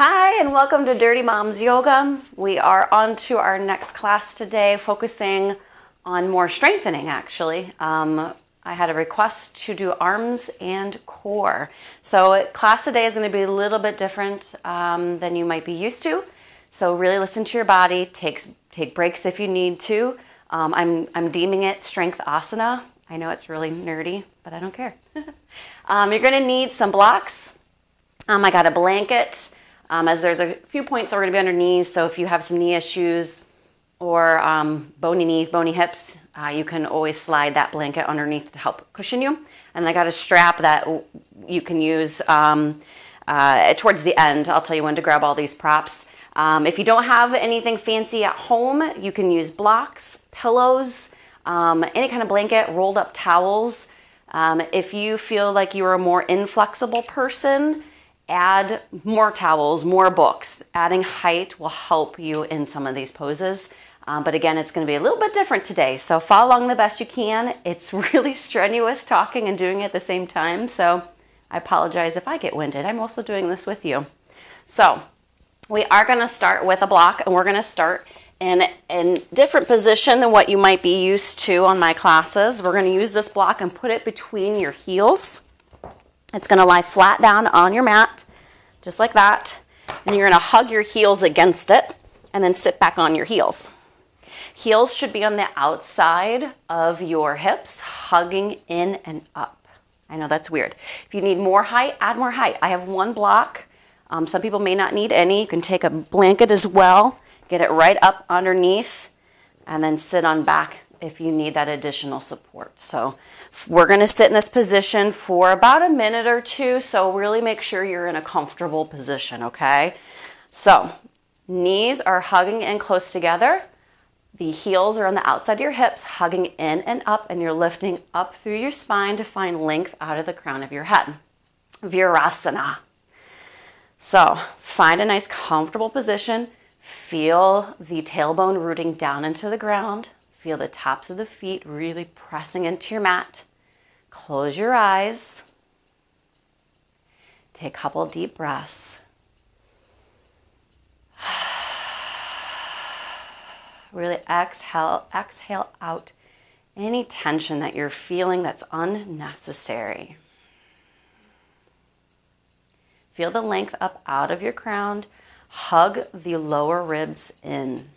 Hi, and welcome to Dirty Moms Yoga. We are on to our next class today, focusing on more strengthening, actually. I had a request to do arms and core. So class today is going to be a little bit different than you might be used to. So really listen to your body, take breaks if you need to. I'm deeming it Strengthasana. I know it's really nerdy, but I don't care. You're going to need some blocks. I got a blanket. As there's a few points that are going to be under knees, so if you have some knee issues or bony knees, bony hips, you can always slide that blanket underneath to help cushion you. And I got a strap that you can use towards the end. I'll tell you when to grab all these props. If you don't have anything fancy at home, you can use blocks, pillows, any kind of blanket, rolled up towels. If you feel like you're a more inflexible person, add more towels, more books. Adding height will help you in some of these poses. But again, it's going to be a little bit different today. So follow along the best you can. It's really strenuous talking and doing it at the same time. So I apologize if I get winded. I'm also doing this with you. So we are going to start with a block, and we're going to start in a different position than what you might be used to on my classes. We're going to use this block and put it between your heels. It's going to lie flat down on your mat, just like that. And you're going to hug your heels against it and then sit back on your heels. Heels should be on the outside of your hips, hugging in and up. I know that's weird. If you need more height, add more height. I have one block. Some people may not need any. You can take a blanket as well, get it right up underneath, and then sit on back if you need that additional support. So we're going to sit in this position for about a minute or two, so really make sure you're in a comfortable position, okay? So knees are hugging in close together. The heels are on the outside of your hips, hugging in and up, and you're lifting up through your spine to find length out of the crown of your head. Virasana. So find a nice comfortable position. Feel the tailbone rooting down into the ground. Feel the tops of the feet really pressing into your mat. Close your eyes. Take a couple deep breaths. Really exhale out any tension that you're feeling that's unnecessary. Feel the length up out of your crown. Hug the lower ribs in.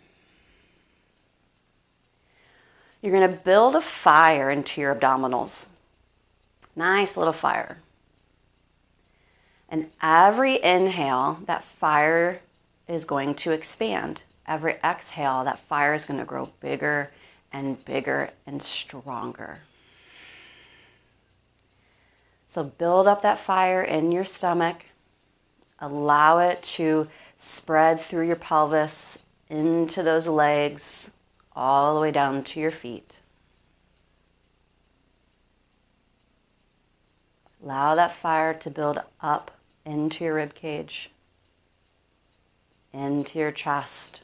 You're going to build a fire into your abdominals. Nice little fire. And every inhale, that fire is going to expand. Every exhale, that fire is going to grow bigger and bigger and stronger. So build up that fire in your stomach. Allow it to spread through your pelvis, into those legs, all the way down to your feet. Allow that fire to build up into your rib cage, into your chest,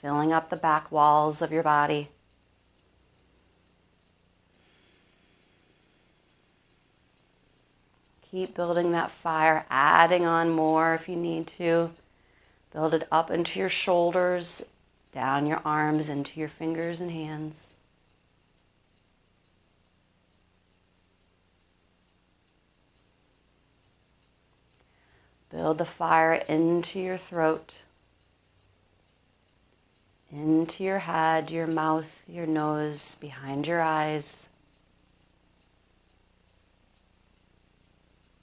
filling up the back walls of your body. Keep building that fire, adding on more if you need to. Build it up into your shoulders, down your arms, into your fingers and hands. Build the fire into your throat, into your head, your mouth, your nose, behind your eyes,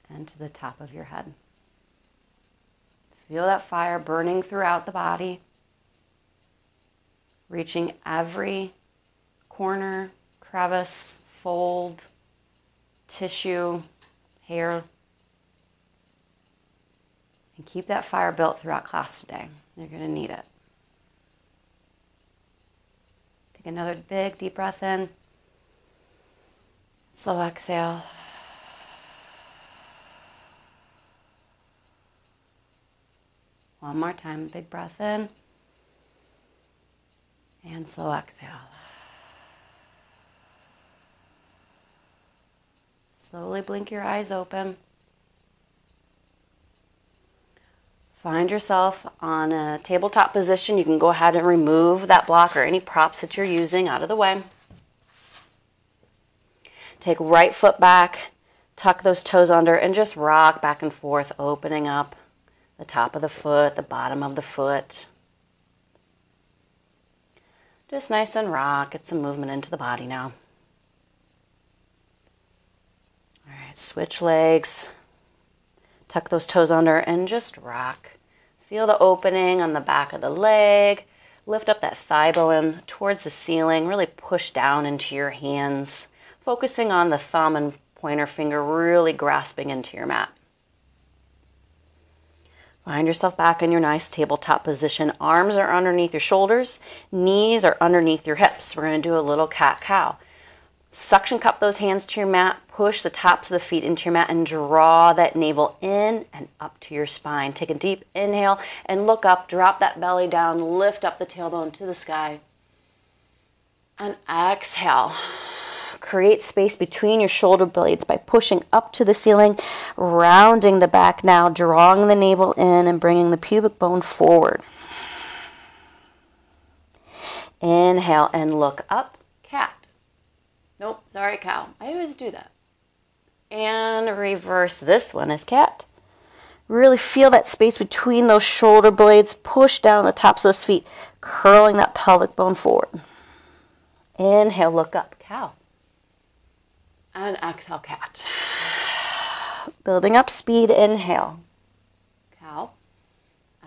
and to the top of your head. Feel that fire burning throughout the body, reaching every corner, crevice, fold, tissue, hair. And keep that fire built throughout class today. You're going to need it. Take another big, deep breath in. Slow exhale. One more time, big breath in. And slow exhale. Slowly blink your eyes open. Find yourself on a tabletop position. You can go ahead and remove that block or any props that you're using out of the way. Take right foot back, tuck those toes under, and just rock back and forth, opening up the top of the foot, the bottom of the foot. Just nice and rock. Get some movement into the body now. All right, switch legs. Tuck those toes under and just rock. Feel the opening on the back of the leg. Lift up that thigh bone towards the ceiling. Really push down into your hands. Focusing on the thumb and pointer finger really grasping into your mat. Find yourself back in your nice tabletop position. Arms are underneath your shoulders. Knees are underneath your hips. We're going to do a little cat-cow. Suction cup those hands to your mat, push the tops of the feet into your mat, and draw that navel in and up to your spine. Take a deep inhale and look up, drop that belly down, lift up the tailbone to the sky. And exhale. Create space between your shoulder blades by pushing up to the ceiling, rounding the back now, drawing the navel in and bringing the pubic bone forward. Inhale and look up, cat. Nope, sorry, cow. I always do that. And reverse this one as cat. Really feel that space between those shoulder blades. Push down the tops of those feet, curling that pelvic bone forward. Inhale, look up, cow. And exhale, cat. Building up speed, inhale. Cow.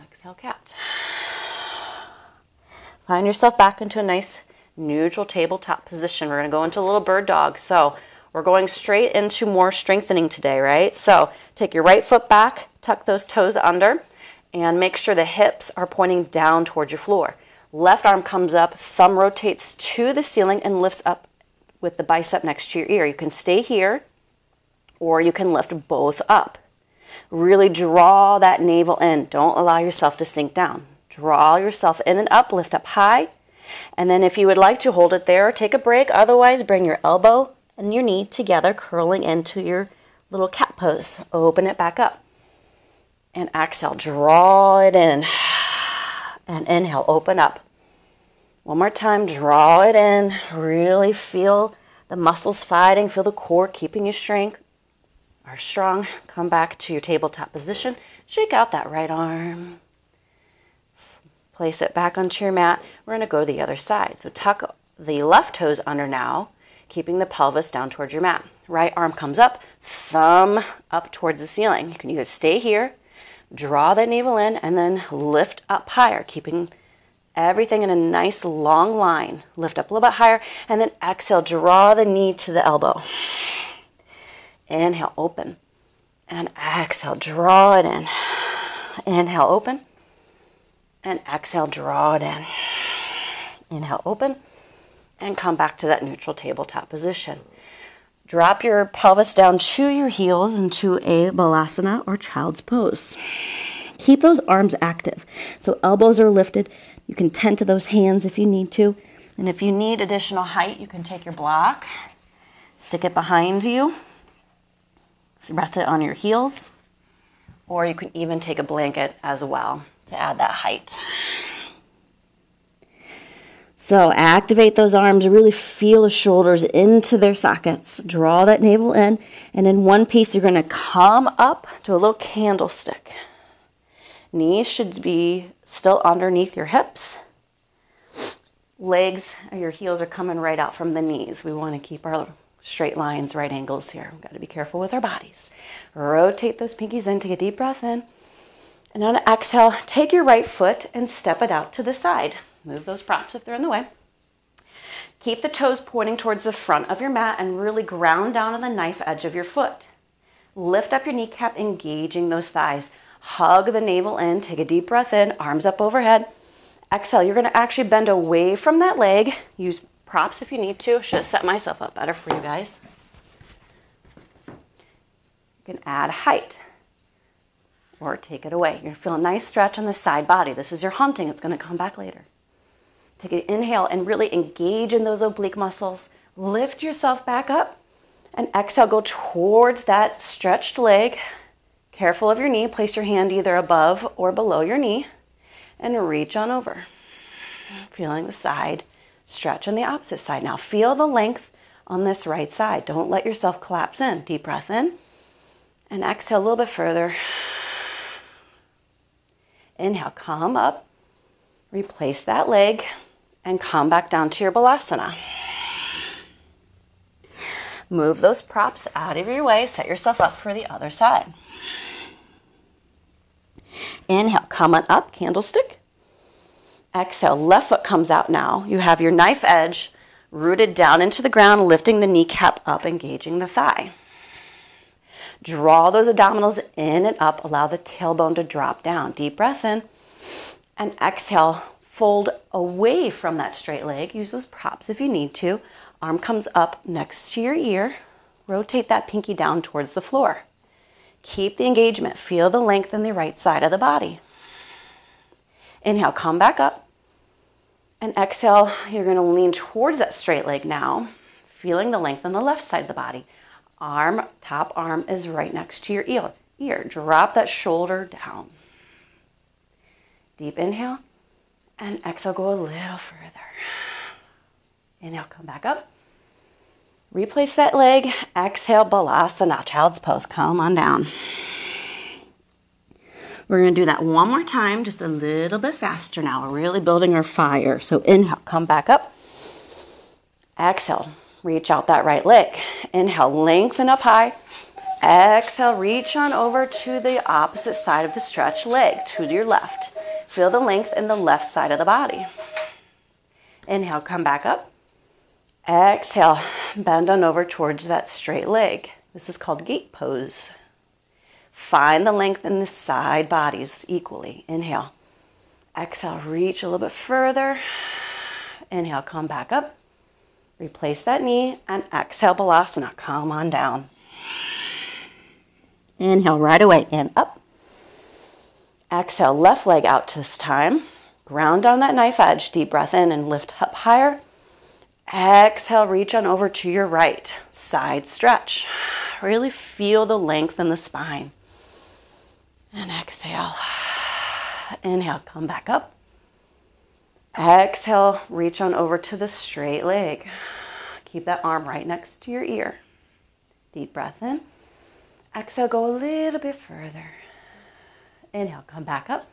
Exhale, cat. Find yourself back into a nice neutral tabletop position. We're going to go into a little bird dog. So we're going straight into more strengthening today, right? So take your right foot back, tuck those toes under, and make sure the hips are pointing down towards your floor. Left arm comes up, thumb rotates to the ceiling and lifts up with the bicep next to your ear. You can stay here, or you can lift both up. Really draw that navel in. Don't allow yourself to sink down. Draw yourself in and up, lift up high. And then if you would like to hold it there, take a break. Otherwise, bring your elbow and your knee together, curling into your little cat pose. Open it back up. And exhale, draw it in. And inhale, open up. One more time, draw it in. Really feel the muscles fighting. Feel the core keeping you strong. Come back to your tabletop position. Shake out that right arm. Place it back onto your mat. We're going to go to the other side. So tuck the left toes under now, keeping the pelvis down towards your mat. Right arm comes up, thumb up towards the ceiling. You can either stay here, draw the navel in, and then lift up higher, keeping everything in a nice long line. Lift up a little bit higher, and then exhale, draw the knee to the elbow. Inhale, open. And exhale, draw it in. Inhale, open. And exhale, draw it in. Inhale, open. And come back to that neutral tabletop position. Drop your pelvis down to your heels into a balasana or child's pose. Keep those arms active. So elbows are lifted. You can tend to those hands if you need to. And if you need additional height, you can take your block, stick it behind you, rest it on your heels, or you can even take a blanket as well to add that height. So activate those arms, really feel the shoulders into their sockets. Draw that navel in, and in one piece you're going to come up to a little candlestick. Knees should be still underneath your hips. Legs, your heels are coming right out from the knees. We want to keep our straight lines, right angles here. We've got to be careful with our bodies. Rotate those pinkies in, take a deep breath in. And on an exhale, take your right foot and step it out to the side. Move those props if they're in the way. Keep the toes pointing towards the front of your mat and really ground down on the knife edge of your foot. Lift up your kneecap, engaging those thighs. Hug the navel in, take a deep breath in, arms up overhead. Exhale, you're going to actually bend away from that leg. Use props if you need to. Should have set myself up better for you guys. You can add height or take it away. You're going to feel a nice stretch on the side body. This is your hunting. It's going to come back later. Take an inhale and really engage in those oblique muscles. Lift yourself back up and exhale, go towards that stretched leg. Careful of your knee. Place your hand either above or below your knee and reach on over. Feeling the side stretch on the opposite side. Now feel the length on this right side. Don't let yourself collapse in. Deep breath in and exhale a little bit further. Inhale, come up, replace that leg, and come back down to your balasana. Move those props out of your way. Set yourself up for the other side. Inhale, come on up, candlestick. Exhale, left foot comes out now. You have your knife edge rooted down into the ground, lifting the kneecap up, engaging the thigh. Draw those abdominals in and up. Allow the tailbone to drop down. Deep breath in. And exhale, fold away from that straight leg. Use those props if you need to. Arm comes up next to your ear. Rotate that pinky down towards the floor. Keep the engagement. Feel the length in the right side of the body. Inhale, come back up. And exhale, you're going to lean towards that straight leg now, feeling the length on the left side of the body. Top arm is right next to your ear. Drop that shoulder down. Deep inhale, and exhale, go a little further. Inhale, come back up. Replace that leg. Exhale, balasana, child's pose. Come on down. We're going to do that one more time, just a little bit faster now. We're really building our fire. So inhale, come back up. Exhale, reach out that right leg. Inhale, lengthen up high. Exhale, reach on over to the opposite side of the stretched leg, to your left. Feel the length in the left side of the body. Inhale, come back up. Exhale, bend on over towards that straight leg. This is called gate pose. Find the length in the side bodies equally. Inhale. Exhale, reach a little bit further. Inhale, come back up. Replace that knee and exhale, balasana. Come on down. Inhale right away and up. Exhale, left leg out this time. Ground down that knife edge. Deep breath in and lift up higher. Exhale, reach on over to your right. Side stretch. Really feel the length in the spine. And exhale. Inhale, come back up. Exhale, reach on over to the straight leg. Keep that arm right next to your ear. Deep breath in. Exhale, go a little bit further. Inhale, come back up.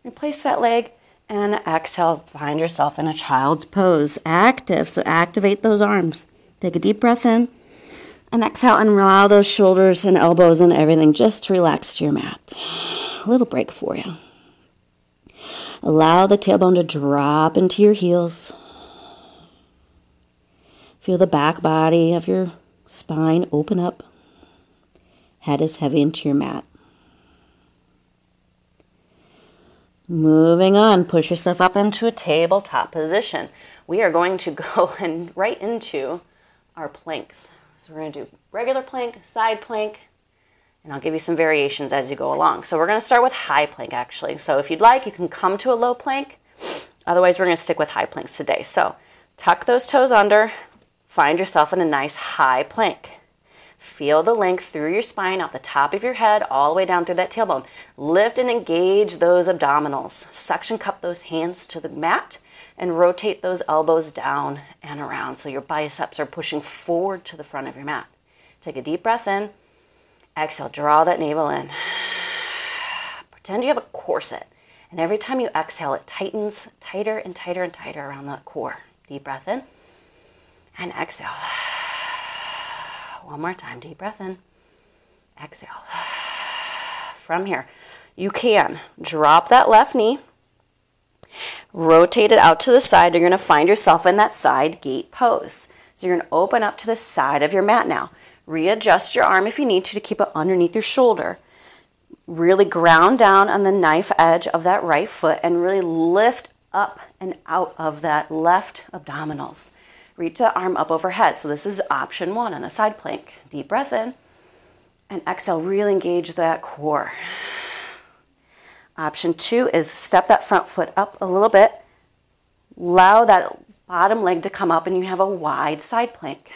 Replace that leg. And exhale, find yourself in a child's pose. Active, so activate those arms. Take a deep breath in. And exhale and allow those shoulders and elbows and everything just to relax to your mat. A little break for you. Allow the tailbone to drop into your heels. Feel the back body of your spine open up. Head is heavy into your mat. Moving on, push yourself up into a tabletop position. We are going to go right into our planks. So we're going to do regular plank, side plank, and I'll give you some variations as you go along. So we're going to start with high plank actually. So if you'd like, you can come to a low plank. Otherwise, we're going to stick with high planks today. So tuck those toes under, find yourself in a nice high plank. Feel the length through your spine, out the top of your head, all the way down through that tailbone. Lift and engage those abdominals. Suction cup those hands to the mat and rotate those elbows down and around so your biceps are pushing forward to the front of your mat. Take a deep breath in. Exhale, draw that navel in. Pretend you have a corset. And every time you exhale, it tightens tighter and tighter and tighter around the core. Deep breath in and exhale. One more time, deep breath in. Exhale. From here, you can drop that left knee. Rotate it out to the side. You're going to find yourself in that side gate pose. So you're going to open up to the side of your mat now. Readjust your arm if you need to keep it underneath your shoulder. Really ground down on the knife edge of that right foot and really lift up and out of that left abdominals. Reach the arm up overhead. So this is option one on a side plank. Deep breath in and exhale. Really engage that core. Option two is step that front foot up a little bit. Allow that bottom leg to come up and you have a wide side plank.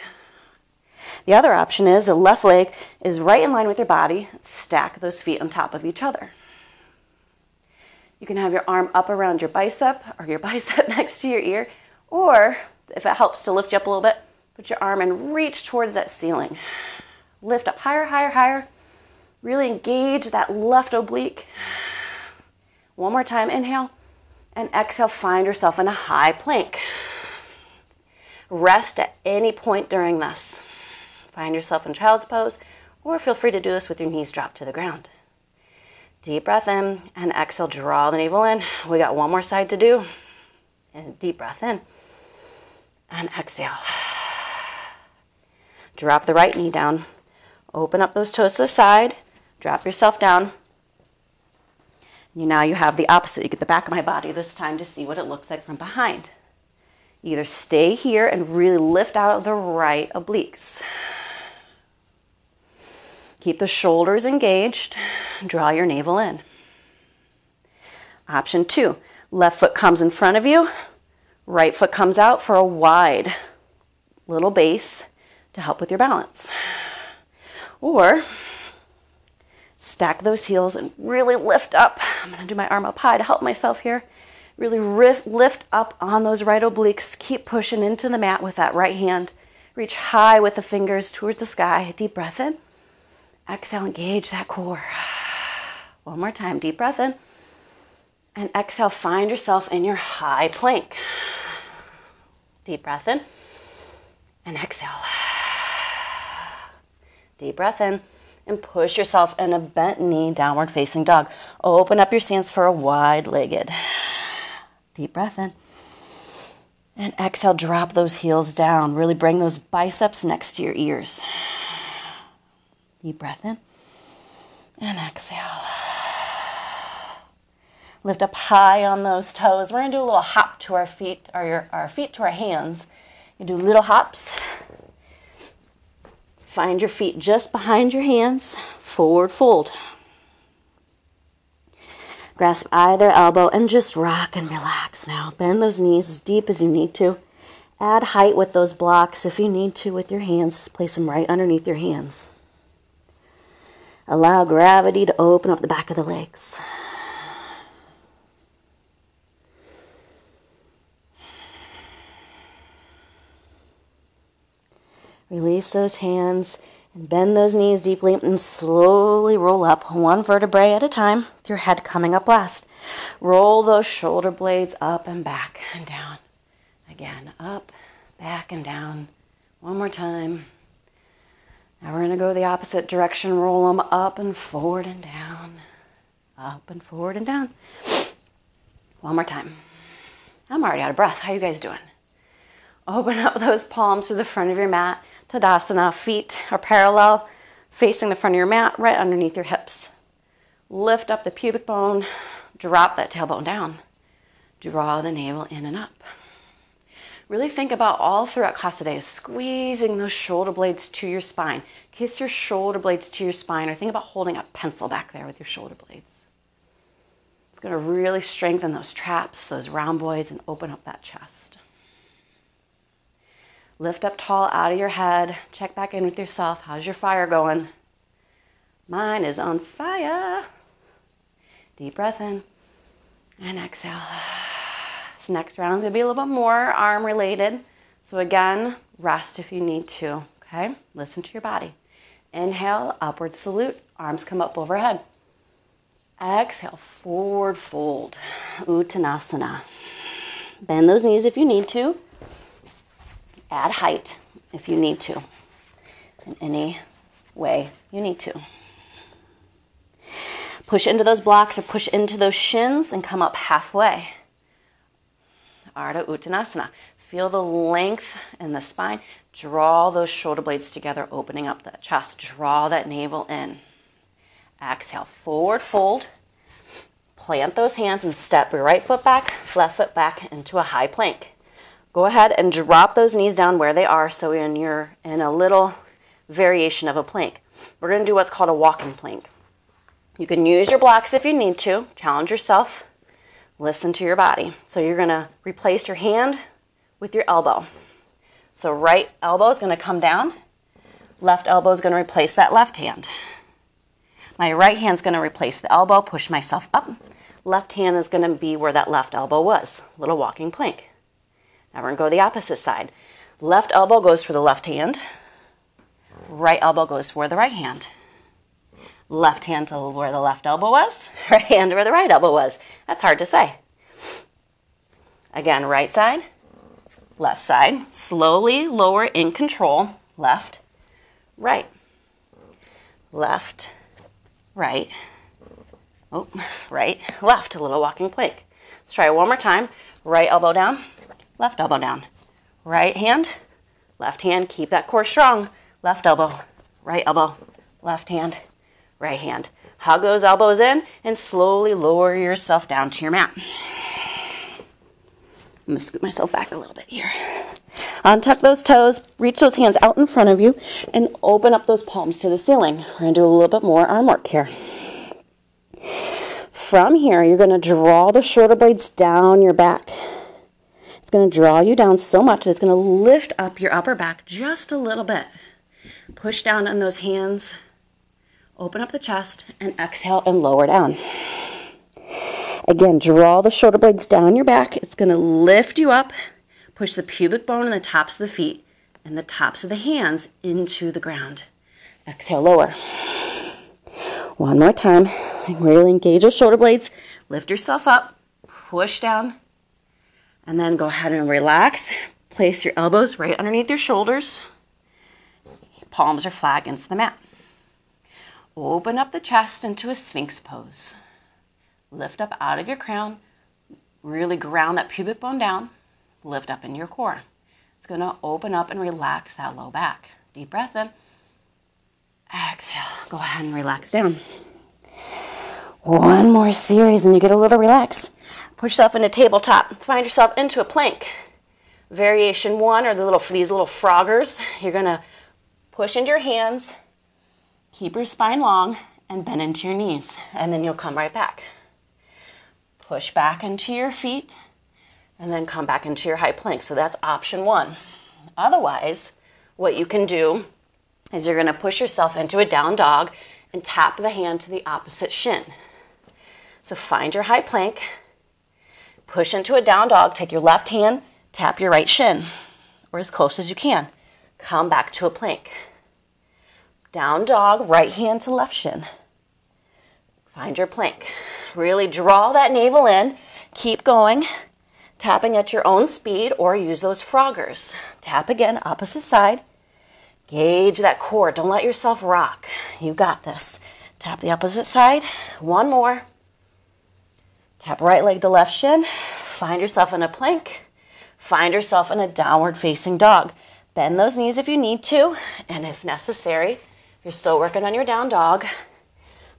The other option is the left leg is right in line with your body. Stack those feet on top of each other. You can have your arm up around your bicep or your bicep next to your ear, or if it helps to lift you up a little bit, put your arm and reach towards that ceiling. Lift up higher, higher, higher. Really engage that left oblique. One more time, inhale, and exhale, find yourself in a high plank. Rest at any point during this. Find yourself in child's pose, or feel free to do this with your knees dropped to the ground. Deep breath in, and exhale, draw the navel in. We got one more side to do. And deep breath in, and exhale. Drop the right knee down. Open up those toes to the side. Drop yourself down. Now you have the opposite. You get the back of my body this time to see what it looks like from behind. Either stay here and really lift out of the right obliques. Keep the shoulders engaged. Draw your navel in. Option 2, left foot comes in front of you. Right foot comes out for a wide little base to help with your balance. Or stack those heels and really lift up. I'm going to do my arm up high to help myself here. Really lift up on those right obliques. Keep pushing into the mat with that right hand. Reach high with the fingers towards the sky. Deep breath in. Exhale, engage that core. One more time, deep breath in. And exhale, find yourself in your high plank. Deep breath in. And exhale. Deep breath in. And push yourself in a bent knee, downward facing dog. Open up your stance for a wide-legged. Deep breath in. And exhale, drop those heels down. Really bring those biceps next to your ears. Deep breath in. And exhale. Lift up high on those toes. We're going to do a little hop to our feet, or our feet to our hands. You do little hops. Find your feet just behind your hands. Forward fold. Grasp either elbow and just rock and relax now. Bend those knees as deep as you need to. Add height with those blocks if you need to with your hands. Place them right underneath your hands. Allow gravity to open up the back of the legs. Release those hands and bend those knees deeply and slowly roll up one vertebrae at a time with your head coming up last. Roll those shoulder blades up and back and down. Again, up, back, and down. One more time. Now we're going to go the opposite direction. Roll them up and forward and down. Up and forward and down. One more time. I'm already out of breath. How are you guys doing? Open up those palms to the front of your mat. Tadasana, feet are parallel, facing the front of your mat, right underneath your hips. Lift up the pubic bone, drop that tailbone down. Draw the navel in and up. Really think about all throughout class today, squeezing those shoulder blades to your spine. Kiss your shoulder blades to your spine, or think about holding a pencil back there with your shoulder blades. It's going to really strengthen those traps, those rhomboids, and open up that chest. Lift up tall out of your head. Check back in with yourself. How's your fire going? Mine is on fire. Deep breath in and exhale. This next round is going to be a little bit more arm related. So again, rest if you need to. Okay? Listen to your body. Inhale, upward salute. Arms come up overhead. Exhale, forward fold. Uttanasana. Bend those knees if you need to. Add height if you need to, in any way you need to. Push into those blocks or push into those shins and come up halfway. Ardha Uttanasana. Feel the length in the spine. Draw those shoulder blades together, opening up that chest. Draw that navel in. Exhale, forward fold. Plant those hands and step your right foot back, left foot back into a high plank. Go ahead and drop those knees down where they are, so you're in a little variation of a plank. We're going to do what's called a walking plank. You can use your blocks if you need to. Challenge yourself. Listen to your body. So you're going to replace your hand with your elbow. So right elbow is going to come down. Left elbow is going to replace that left hand. My right hand's going to replace the elbow, push myself up. Left hand is going to be where that left elbow was, little walking plank. Now we're going to go the opposite side. Left elbow goes for the left hand. Right elbow goes for the right hand. Left hand to where the left elbow was. Right hand to where the right elbow was. That's hard to say. Again, right side, left side. Slowly lower in control. Left, right. Left, right. Oh, right, left. A little walking plank. Let's try it one more time. Right elbow down, left elbow down. Right hand, left hand. Keep that core strong. Left elbow, right elbow, left hand, right hand. Hug those elbows in and slowly lower yourself down to your mat. I'm going to scoot myself back a little bit here. Untuck those toes, reach those hands out in front of you, and open up those palms to the ceiling. We're going to do a little bit more arm work here. From here, you're going to draw the shoulder blades down your back. It's going to draw you down so much that it's going to lift up your upper back just a little bit. Push down on those hands, open up the chest, and exhale and lower down. Again, draw the shoulder blades down your back. It's going to lift you up. Push the pubic bone and the tops of the feet and the tops of the hands into the ground. Exhale, lower. One more time. Really engage those shoulder blades. Lift yourself up. Push down. And then go ahead and relax. Place your elbows right underneath your shoulders. Palms are flat against the mat. Open up the chest into a Sphinx pose. Lift up out of your crown. Really ground that pubic bone down. Lift up into your core. It's going to open up and relax that low back. Deep breath in. Exhale. Go ahead and relax down. One more series and you get a little relaxed. Push yourself into tabletop. Find yourself into a plank. Variation 1 or these little froggers. You're going to push into your hands. Keep your spine long and bend into your knees. And then you'll come right back. Push back into your feet. And then come back into your high plank. So that's option 1. Otherwise, what you can do is you're going to push yourself into a down dog and tap the hand to the opposite shin. So find your high plank, push into a down dog, take your left hand, tap your right shin, or as close as you can. Come back to a plank. Down dog, right hand to left shin. Find your plank. Really draw that navel in. Keep going. Tapping at your own speed or use those froggers. Tap again, opposite side. Gauge that core. Don't let yourself rock. You got this. Tap the opposite side. One more. Tap right leg to left shin. Find yourself in a plank. Find yourself in a downward facing dog. Bend those knees if you need to. And if necessary, if you're still working on your down dog,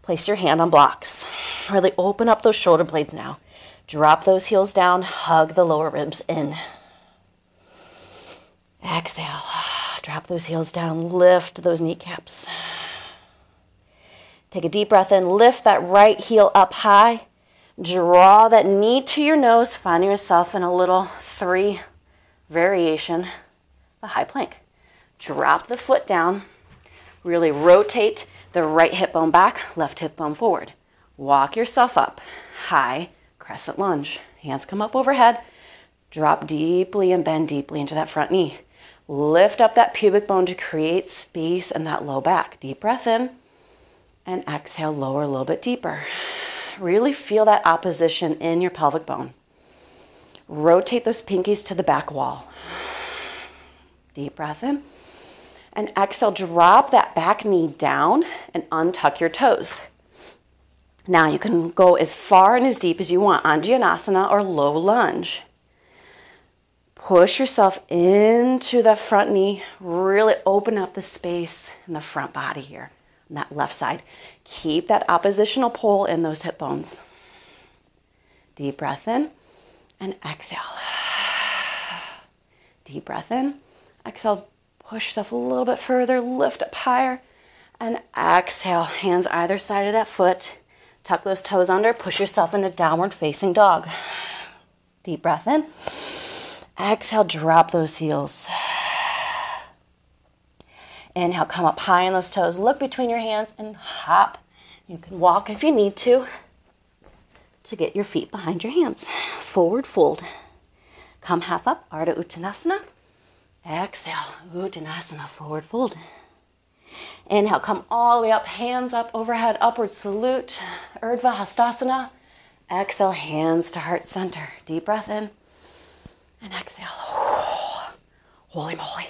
place your hand on blocks. Really open up those shoulder blades now. Drop those heels down, hug the lower ribs in. Exhale, drop those heels down, lift those kneecaps. Take a deep breath in, lift that right heel up high. Draw that knee to your nose, finding yourself in a little 3 variation, the high plank. Drop the foot down, really rotate the right hip bone back, left hip bone forward. Walk yourself up, high, crescent lunge. Hands come up overhead. Drop deeply and bend deeply into that front knee. Lift up that pubic bone to create space in that low back. Deep breath in and exhale, lower a little bit deeper. Really feel that opposition in your pelvic bone. Rotate those pinkies to the back wall. Deep breath in and exhale, drop that back knee down and untuck your toes. Now you can go as far and as deep as you want, Anjaneyasana or low lunge. Push yourself into the front knee. Really open up the space in the front body here, on that left side. Keep that oppositional pull in those hip bones. Deep breath in and exhale. Deep breath in, exhale, push yourself a little bit further, lift up higher, and exhale. Hands either side of that foot. Tuck those toes under, push yourself into downward facing dog. Deep breath in. Exhale, drop those heels. Inhale, come up high on those toes. Look between your hands and hop. You can walk if you need to get your feet behind your hands. Forward fold. Come half up, Ardha Uttanasana. Exhale, Uttanasana, forward fold. Inhale, come all the way up, hands up, overhead, upward salute, Urdhva Hastasana. Exhale, hands to heart center. Deep breath in and exhale. Holy moly.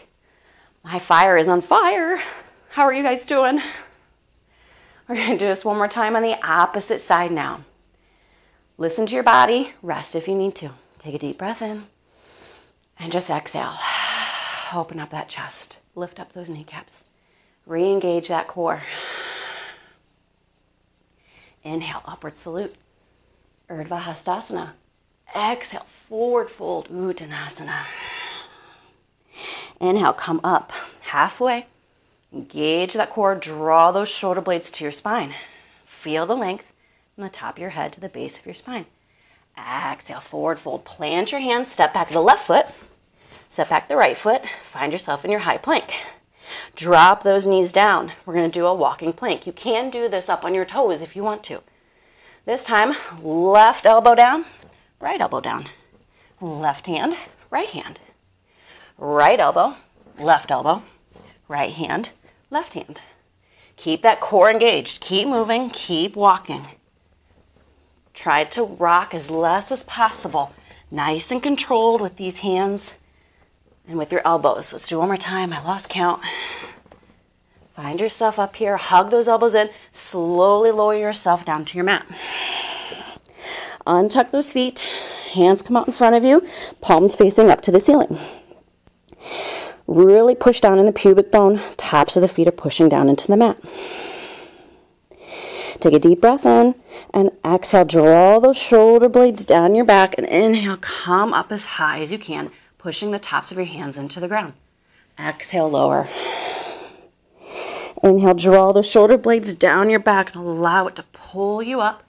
My fire is on fire. How are you guys doing? We're going to do this one more time on the opposite side now. Listen to your body. Rest if you need to. Take a deep breath in and just exhale. Open up that chest. Lift up those kneecaps. Re-engage that core. Inhale, upward salute. Urdhva Hastasana. Exhale, forward fold, Uttanasana. Inhale, come up halfway. Engage that core. Draw those shoulder blades to your spine. Feel the length from the top of your head to the base of your spine. Exhale, forward fold. Plant your hands. Step back the left foot. Step back the right foot. Find yourself in your high plank. Drop those knees down. We're going to do a walking plank. You can do this up on your toes if you want to. This time, left elbow down, right elbow down. Left hand, right hand. Right elbow, right hand, left hand. Keep that core engaged. Keep moving, keep walking. Try to rock as less as possible. Nice and controlled with these hands and with your elbows. Let's do one more time. I lost count. Find yourself up here. Hug those elbows in. Slowly lower yourself down to your mat. Untuck those feet. Hands come out in front of you. Palms facing up to the ceiling. Really push down in the pubic bone. Tops of the feet are pushing down into the mat. Take a deep breath in and exhale. Draw those shoulder blades down your back and inhale. Come up as high as you can, pushing the tops of your hands into the ground. Exhale, lower. Inhale, draw those shoulder blades down your back and allow it to pull you up.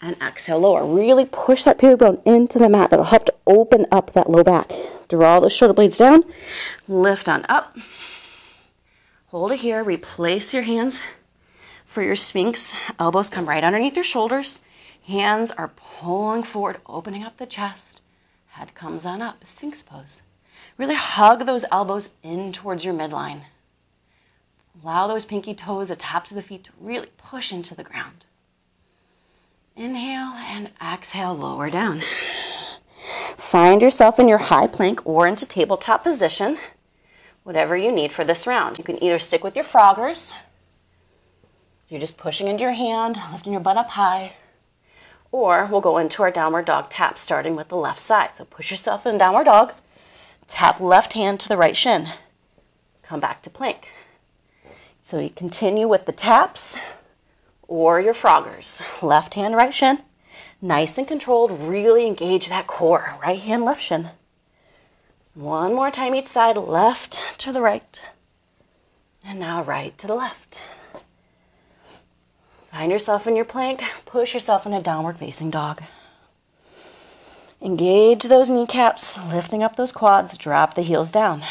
And exhale, lower. Really push that pubic bone into the mat. That'll help to open up that low back. Draw those shoulder blades down. Lift on up. Hold it here. Replace your hands for your Sphinx. Elbows come right underneath your shoulders. Hands are pulling forward, opening up the chest. Head comes on up. Sphinx pose. Really hug those elbows in towards your midline. Allow those pinky toes, the tops of the feet, to really push into the ground. Inhale and exhale, lower down. Find yourself in your high plank or into tabletop position, whatever you need for this round. You can either stick with your froggers. You're just pushing into your hand, lifting your butt up high, or we'll go into our downward dog tap, starting with the left side. So push yourself in downward dog, tap left hand to the right shin, come back to plank. So you continue with the taps or your froggers. Left hand, right shin. Nice and controlled. Really engage that core. Right hand, left shin. One more time each side. Left to the right. And now right to the left. Find yourself in your plank. Push yourself in a downward facing dog. Engage those kneecaps. Lifting up those quads. Drop the heels down.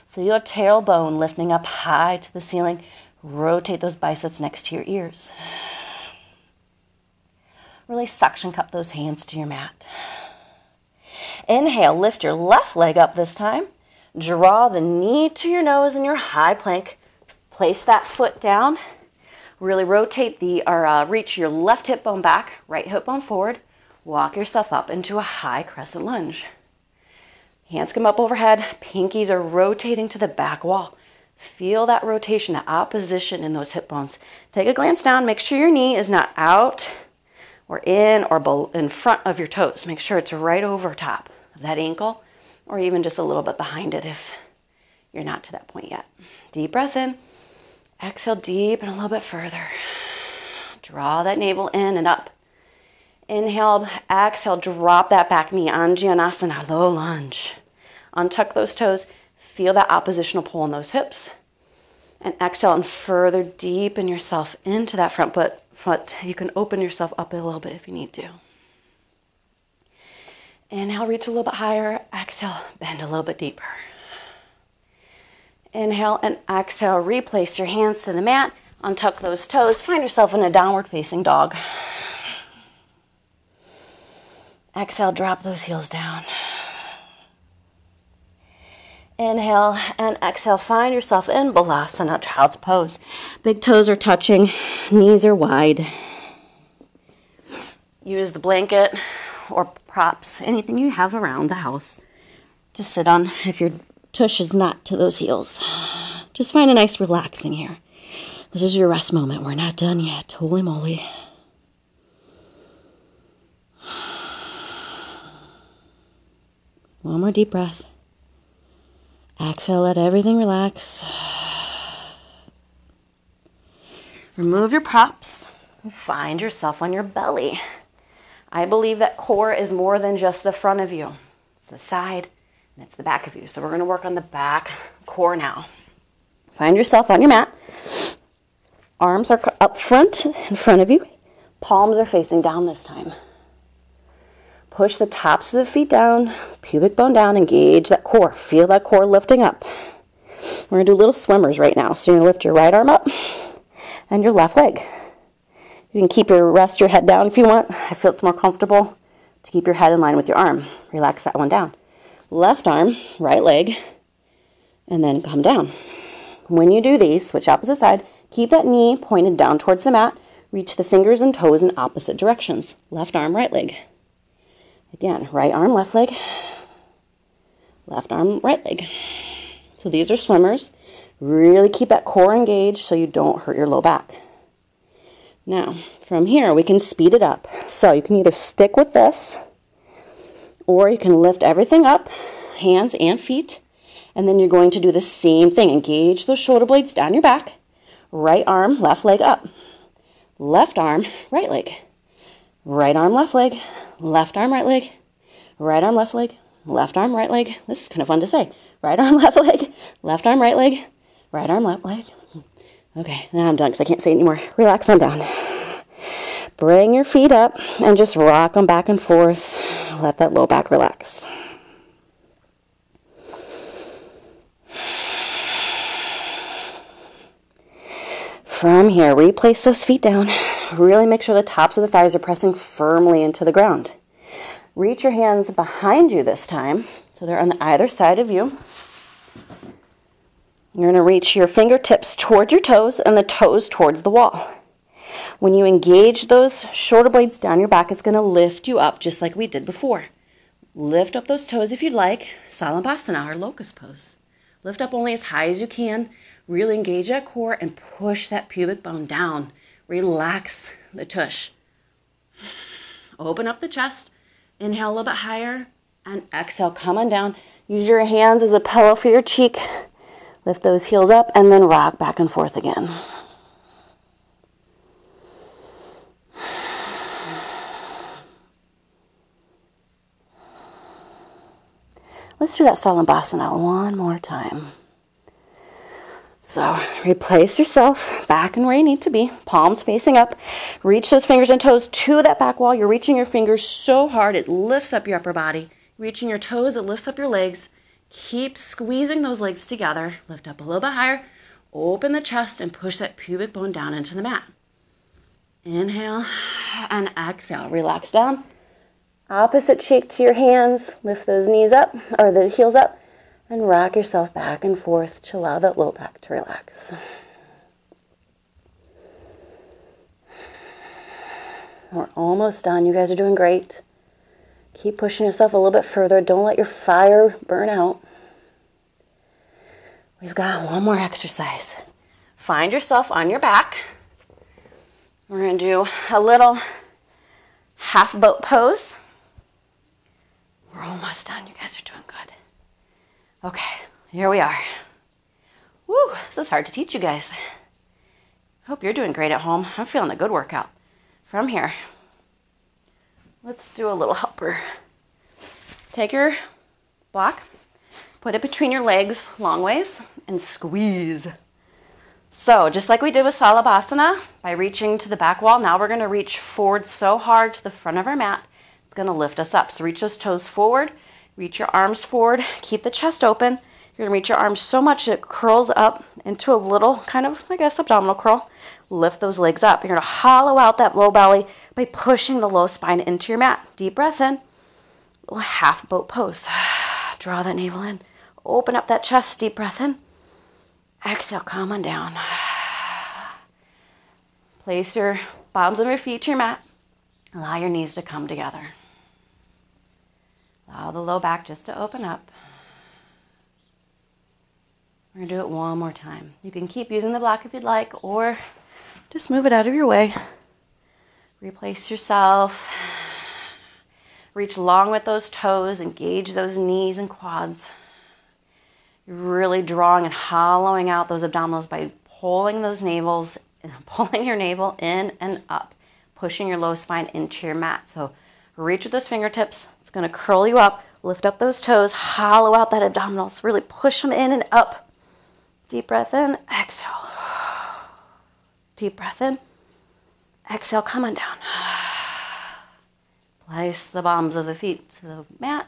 Feel your tailbone lifting up high to the ceiling. Rotate those biceps next to your ears. Really suction cup those hands to your mat. Inhale, lift your left leg up this time. Draw the knee to your nose in your high plank. Place that foot down. Really rotate reach your left hip bone back, right hip bone forward. Walk yourself up into a high crescent lunge. Hands come up overhead. Pinkies are rotating to the back wall. Feel that rotation, that opposition in those hip bones. Take a glance down. Make sure your knee is not out or in or in front of your toes. Make sure it's right over top of that ankle or even just a little bit behind it if you're not to that point yet. Deep breath in. Exhale deep and a little bit further. Draw that navel in and up. Inhale, exhale, drop that back knee. Anjanasana, low lunge. Untuck those toes. Feel that oppositional pull in those hips. And exhale and further deepen yourself into that front foot. You can open yourself up a little bit if you need to. Inhale, reach a little bit higher. Exhale, bend a little bit deeper. Inhale and exhale, replace your hands to the mat, untuck those toes, find yourself in a downward facing dog. Exhale, drop those heels down. Inhale and exhale, find yourself in Balasana, Child's Pose. Big toes are touching, knees are wide. Use the blanket or props, anything you have around the house to sit on if your tush is not to those heels. Just find a nice relaxing here. This is your rest moment. We're not done yet. Holy moly. One more deep breath. Exhale, let everything relax. Remove your props and find yourself on your belly. I believe that core is more than just the front of you. It's the side and it's the back of you. So we're going to work on the back core now. Find yourself on your mat. Arms are up front in front of you. Palms are facing down this time. Push the tops of the feet down, pubic bone down, engage that core. Feel that core lifting up. We're going to do little swimmers right now. So you're going to lift your right arm up and your left leg. You can rest your head down if you want. I feel it's more comfortable to keep your head in line with your arm. Relax that one down. Left arm, right leg, and then come down. When you do these, switch opposite side, keep that knee pointed down towards the mat. Reach the fingers and toes in opposite directions. Left arm, right leg. Again, right arm, left leg, left arm, right leg. So these are swimmers. Really keep that core engaged so you don't hurt your low back. Now, from here, we can speed it up. So you can either stick with this, or you can lift everything up, hands and feet, and then you're going to do the same thing. Engage those shoulder blades down your back. Right arm, left leg up. Left arm, right leg. Right arm, left leg. Left arm, right leg. Right arm, left leg. Left arm, right leg. This is kind of fun to say. Right arm, left leg. Left arm, right leg. Right arm, left leg. Okay, now I'm done because I can't say it anymore. Relax on down. Bring your feet up and just rock them back and forth. Let that low back relax. From here, replace those feet down. Really make sure the tops of the thighs are pressing firmly into the ground. Reach your hands behind you this time, so they're on either side of you. You're going to reach your fingertips toward your toes and the toes towards the wall. When you engage those shoulder blades down your back, it's going to lift you up just like we did before. Lift up those toes if you'd like. Salamabhasana, or locust pose. Lift up only as high as you can. Really engage that core and push that pubic bone down. Relax the tush. Open up the chest. Inhale a little bit higher and exhale, come on down. Use your hands as a pillow for your cheek. Lift those heels up and then rock back and forth again. Let's do that Salamabhasana one more time. So replace yourself back and where you need to be, palms facing up. Reach those fingers and toes to that back wall. You're reaching your fingers so hard it lifts up your upper body. Reaching your toes, it lifts up your legs. Keep squeezing those legs together. Lift up a little bit higher. Open the chest and push that pubic bone down into the mat. Inhale and exhale. Relax down. Opposite cheek to your hands. Lift those knees up, or the heels up. And rock yourself back and forth to allow that low back to relax. We're almost done. You guys are doing great. Keep pushing yourself a little bit further. Don't let your fire burn out. We've got one more exercise. Find yourself on your back. We're going to do a little half boat pose. We're almost done. You guys are doing good. Okay, here we are. Woo, this is hard to teach you guys. Hope you're doing great at home. I'm feeling a good workout. From here, let's do a little helper. Take your block, put it between your legs long ways, and squeeze. So just like we did with Salamabhasana, by reaching to the back wall, now we're going to reach forward so hard to the front of our mat, it's going to lift us up. So reach those toes forward. Reach your arms forward, keep the chest open, You're going to reach your arms so much it curls up into a little kind of, I guess, abdominal curl. Lift those legs up. You're going to hollow out that low belly by pushing the low spine into your mat. Deep breath in. Little half boat pose. Draw that navel in. Open up that chest. Deep breath in. Exhale, come on down. Place your bottoms of your feet to your mat. Allow your knees to come together. Allow the low back just to open up. We're going to do it one more time. You can keep using the block if you'd like, or just move it out of your way. Replace yourself. Reach long with those toes. Engage those knees and quads. You're really drawing and hollowing out those abdominals by pulling those navels, pulling your navel in and up, pushing your low spine into your mat. So reach with those fingertips. It's going to curl you up. Lift up those toes. Hollow out that abdominals. Really push them in and up. Deep breath in. Exhale. Deep breath in. Exhale. Come on down. Place the bottoms of the feet to the mat.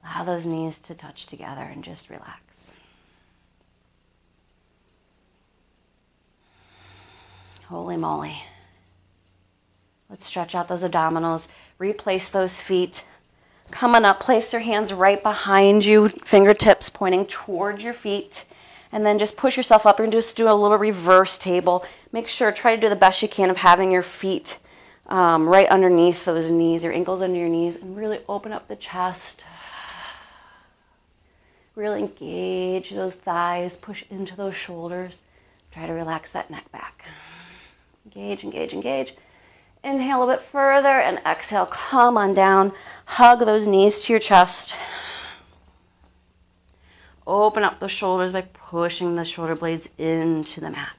Allow those knees to touch together and just relax. Holy moly. Let's stretch out those abdominals. Replace those feet. Come on up. Place your hands right behind you. Fingertips pointing toward your feet. And then just push yourself up and just do a little reverse table. Make sure, try to do the best you can of having your feet right underneath those knees, your ankles under your knees, and really open up the chest. Really engage those thighs, push into those shoulders. Try to relax that neck back. Engage, engage, engage. Inhale a bit further and exhale, come on down. Hug those knees to your chest. Open up the shoulders by pushing the shoulder blades into the mat.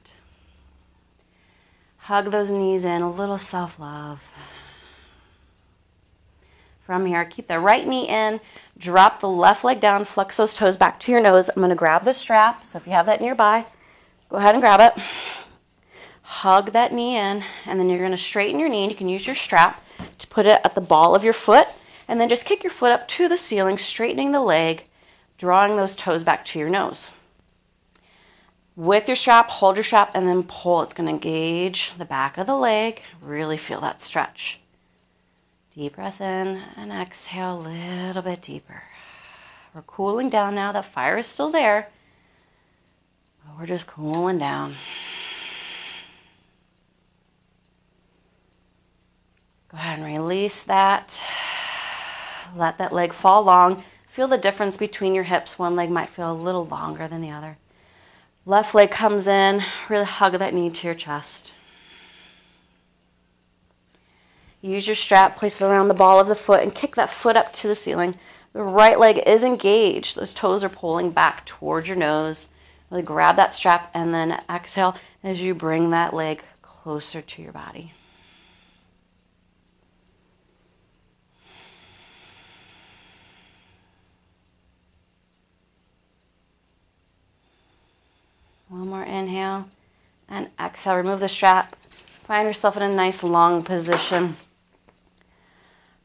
Hug those knees in, a little self-love. From here, keep the right knee in, drop the left leg down, flex those toes back to your nose. I'm going to grab the strap, so if you have that nearby, go ahead and grab it. Hug that knee in, and then you're going to straighten your knee. You can use your strap to put it at the ball of your foot, and then just kick your foot up to the ceiling, straightening the leg, drawing those toes back to your nose. With your strap, hold your strap, and then pull. It's going to engage the back of the leg. Really feel that stretch. Deep breath in and exhale a little bit deeper. We're cooling down now. The fire is still there, but we're just cooling down. Go ahead and release that. Let that leg fall long. Feel the difference between your hips. One leg might feel a little longer than the other. Left leg comes in. Really hug that knee to your chest. Use your strap, place it around the ball of the foot, and kick that foot up to the ceiling. The right leg is engaged. Those toes are pulling back towards your nose. Really grab that strap and then exhale as you bring that leg closer to your body. One more inhale and exhale. Remove the strap. Find yourself in a nice long position.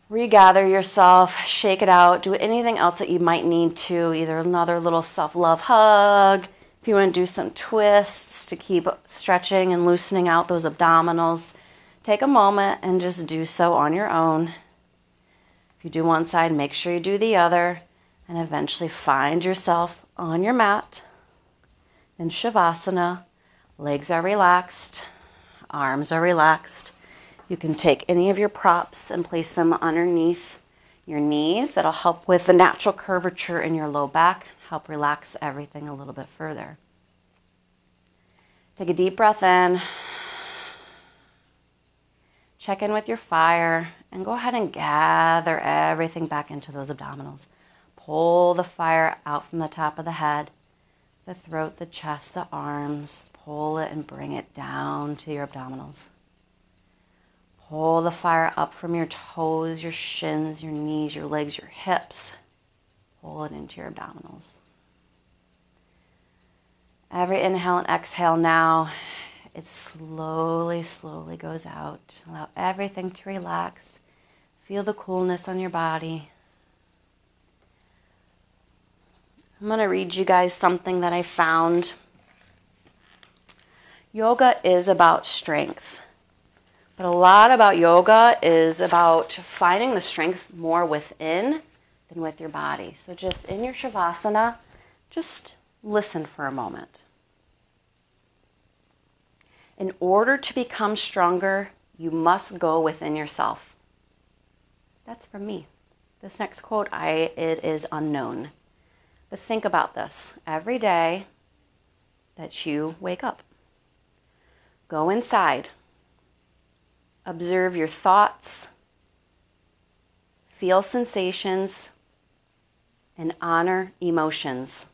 Regather yourself. Shake it out. Do anything else that you might need to. Either another little self-love hug. If you want to do some twists to keep stretching and loosening out those abdominals, take a moment and just do so on your own. If you do one side, make sure you do the other. And eventually find yourself on your mat. In Shavasana, legs are relaxed, arms are relaxed. You can take any of your props and place them underneath your knees. That'll help with the natural curvature in your low back, help relax everything a little bit further. Take a deep breath in. Check in with your fire and go ahead and gather everything back into those abdominals. Pull the fire out from the top of the head. The throat, the chest, the arms. Pull it and bring it down to your abdominals. Pull the fire up from your toes, your shins, your knees, your legs, your hips. Pull it into your abdominals. Every inhale and exhale now, it slowly, slowly goes out. Allow everything to relax. Feel the coolness on your body. I'm going to read you guys something that I found. Yoga is about strength, but a lot about yoga is about finding the strength more within than with your body. So just in your Shavasana, just listen for a moment. In order to become stronger, you must go within yourself. That's from me. This next quote, it is unknown. But think about this. Every day that you wake up, go inside. Observe your thoughts, feel sensations, and honor emotions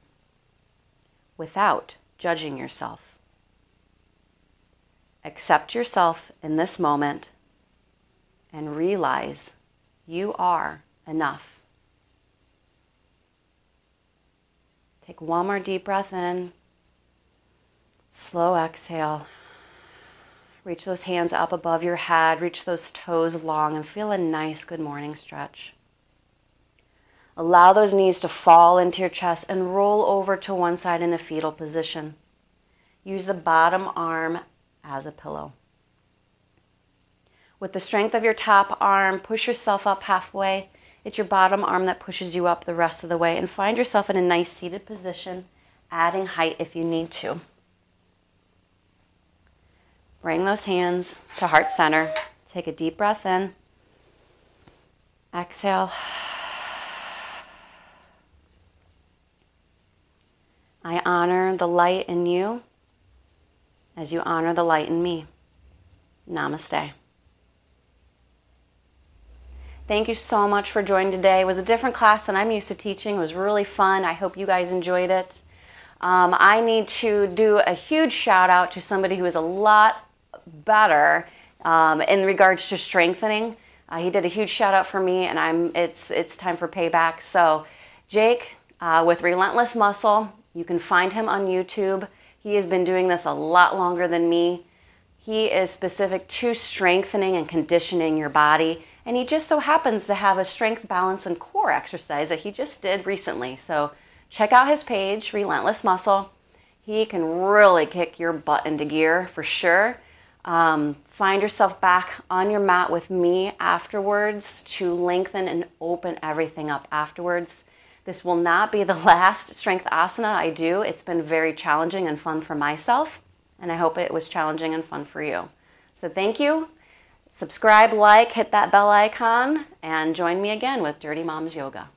without judging yourself. Accept yourself in this moment and realize you are enough. Take one more deep breath in. Slow exhale. Reach those hands up above your head. Reach those toes long and feel a nice good morning stretch. Allow those knees to fall into your chest and roll over to one side in a fetal position. Use the bottom arm as a pillow. With the strength of your top arm, push yourself up halfway. It's your bottom arm that pushes you up the rest of the way, and find yourself in a nice seated position, adding height if you need to. Bring those hands to heart center. Take a deep breath in. Exhale. I honor the light in you as you honor the light in me. Namaste. Thank you so much for joining today. It was a different class than I'm used to teaching. It was really fun. I hope you guys enjoyed it. I need to do a huge shout out to somebody who is a lot better in regards to strengthening. He did a huge shout out for me, and it's time for payback. So Jake with Relentless Muscle, you can find him on YouTube. He has been doing this a lot longer than me. He is specific to strengthening and conditioning your body. And he just so happens to have a strength, balance, and core exercise that he just did recently. So check out his page, Relentless Muscle. He can really kick your butt into gear for sure. Find yourself back on your mat with me afterwards to lengthen and open everything up afterwards. This will not be the last Strengthasana I do. It's been very challenging and fun for myself, and I hope it was challenging and fun for you. So thank you. Subscribe, like, hit that bell icon, and join me again with Dirty Moms Yoga.